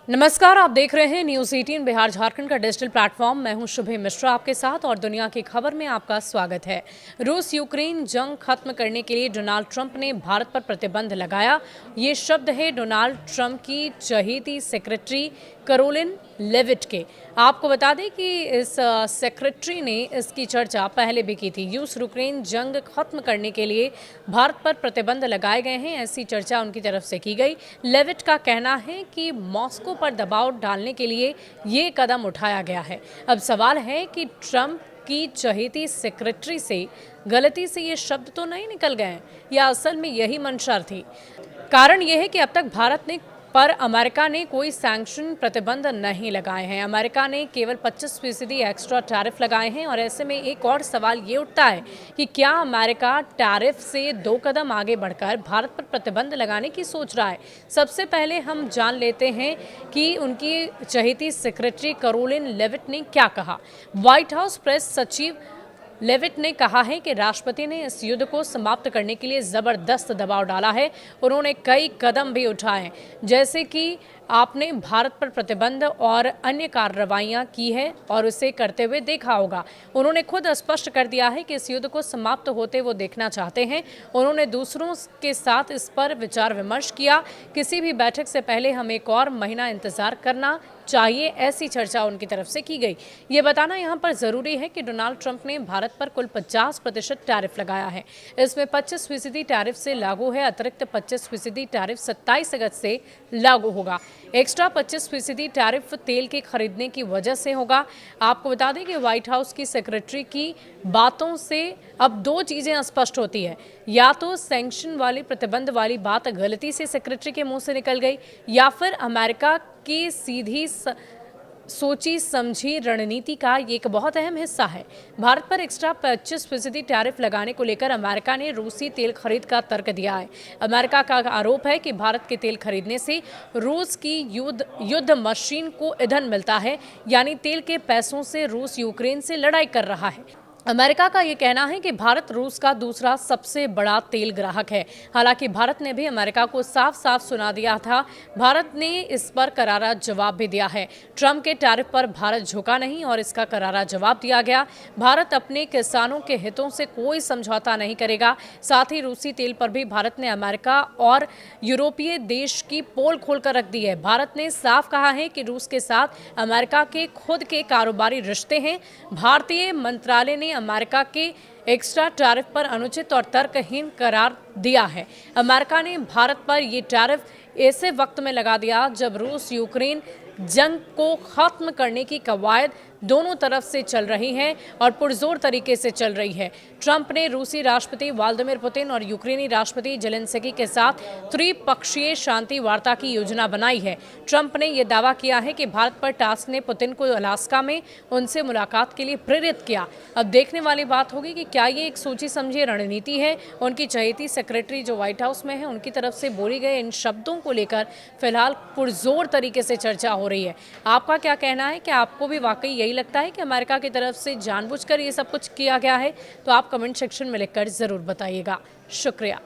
नमस्कार, आप देख रहे हैं न्यूज़ 18 बिहार झारखंड का डिजिटल प्लेटफॉर्म। मैं हूं शुभे मिश्रा आपके साथ और दुनिया की खबर में आपका स्वागत है। रूस यूक्रेन जंग खत्म करने के लिए डोनाल्ड ट्रंप ने भारत पर प्रतिबंध लगाया। ये शब्द है डोनाल्ड ट्रंप की चहेती सेक्रेटरी कैरोलिन लेविट के। आपको बता दें कि इस सेक्रेटरी ने इसकी चर्चा पहले भी की थी। रूस यूक्रेन जंग खत्म करने के लिए भारत पर प्रतिबंध लगाए गए हैं, ऐसी चर्चा उनकी तरफ से की गई। लेविट का कहना है कि मॉस्को पर दबाव डालने के लिए ये कदम उठाया गया है। अब सवाल है कि ट्रंप की चहेती सेक्रेटरी से गलती से ये शब्द तो नहीं निकल गए या असल में यही मंशा थी। कारण यह है कि अब तक भारत ने पर अमेरिका ने कोई सैंक्शन प्रतिबंध नहीं लगाए हैं। अमेरिका ने केवल 25% एक्स्ट्रा टैरिफ लगाए हैं और ऐसे में एक और सवाल ये उठता है कि क्या अमेरिका टैरिफ से 2 कदम आगे बढ़कर भारत पर प्रतिबंध लगाने की सोच रहा है। सबसे पहले हम जान लेते हैं कि उनकी चहेती सेक्रेटरी कैरोलिन लेविट ने क्या कहा। व्हाइट हाउस प्रेस सचिव लेविट ने कहा है कि राष्ट्रपति ने इस युद्ध को समाप्त करने के लिए जबरदस्त दबाव डाला है। उन्होंने कई कदम भी उठाए, जैसे कि आपने भारत पर प्रतिबंध और अन्य कार्रवाइयां की है और उसे करते हुए देखा होगा। उन्होंने खुद स्पष्ट कर दिया है कि इस युद्ध को समाप्त होते वो देखना चाहते हैं। उन्होंने दूसरों के साथ इस पर विचार विमर्श किया। किसी भी बैठक से पहले हमें एक और महीना इंतजार करना चाहिए, ऐसी चर्चा उनकी तरफ से की गई। ये बताना यहाँ पर जरूरी है कि डोनाल्ड ट्रंप ने भारत पर कुल 50% टैरिफ लगाया है। इसमें 25% टैरिफ से लागू है। अतिरिक्त 25% टैरिफ 27 अगस्त से लागू होगा। एक्स्ट्रा 25% टैरिफ तेल के खरीदने की वजह से होगा। आपको बता दें कि व्हाइट हाउस की सेक्रेटरी की बातों से अब 2 चीजें स्पष्ट होती है। या तो सैंक्शन वाली प्रतिबंध वाली बात गलती से सेक्रेटरी के मुंह से निकल गई, या फिर अमेरिका की सीधी सोची समझी रणनीति का ये एक बहुत अहम हिस्सा है। भारत पर एक्स्ट्रा 25% टैरिफ लगाने को लेकर अमेरिका ने रूसी तेल खरीद का तर्क दिया है। अमेरिका का आरोप है कि भारत के तेल खरीदने से रूस की युद्ध मशीन को ईंधन मिलता है, यानी तेल के पैसों से रूस यूक्रेन से लड़ाई कर रहा है। अमेरिका का ये कहना है कि भारत रूस का दूसरा सबसे बड़ा तेल ग्राहक है। हालांकि भारत ने भी अमेरिका को साफ साफ सुना दिया था। भारत ने इस पर करारा जवाब भी दिया है। ट्रंप के टैरिफ पर भारत झुका नहीं और इसका करारा जवाब दिया गया। भारत अपने किसानों के हितों से कोई समझौता नहीं करेगा। साथ ही रूसी तेल पर भी भारत ने अमेरिका और यूरोपीय देश की पोल खोलकर रख दी है। भारत ने साफ कहा है कि रूस के साथ अमेरिका के खुद के कारोबारी रिश्ते हैं। भारतीय मंत्रालय ने अमेरिका के एक्स्ट्रा टैरिफ पर अनुचित और तर्कहीन करार दिया है। अमेरिका ने भारत पर यह टैरिफ ऐसे वक्त में लगा दिया जब रूस यूक्रेन जंग को खत्म करने की कवायद दोनों तरफ से चल रही है और पुरजोर तरीके से चल रही है। ट्रंप ने रूसी राष्ट्रपति व्लादिमीर पुतिन और यूक्रेनी राष्ट्रपति जेलेंस्की के साथ त्रिपक्षीय शांति वार्ता की योजना बनाई है। ट्रंप ने यह दावा किया है कि भारत पर टास्क ने पुतिन को अलास्का में उनसे मुलाकात के लिए प्रेरित किया। अब देखने वाली बात होगी कि क्या ये एक सोची समझी रणनीति है। उनकी चहेती सेक्रेटरी जो व्हाइट हाउस में है, उनकी तरफ से बोले गए इन शब्दों को लेकर फिलहाल पुरजोर तरीके से चर्चा हो रही है। आपका क्या कहना है? कि आपको भी वाकई यही लगता है कि अमेरिका की तरफ से जानबूझकर ये सब कुछ किया गया है? तो आप कमेंट सेक्शन में लिखकर जरूर बताइएगा। शुक्रिया।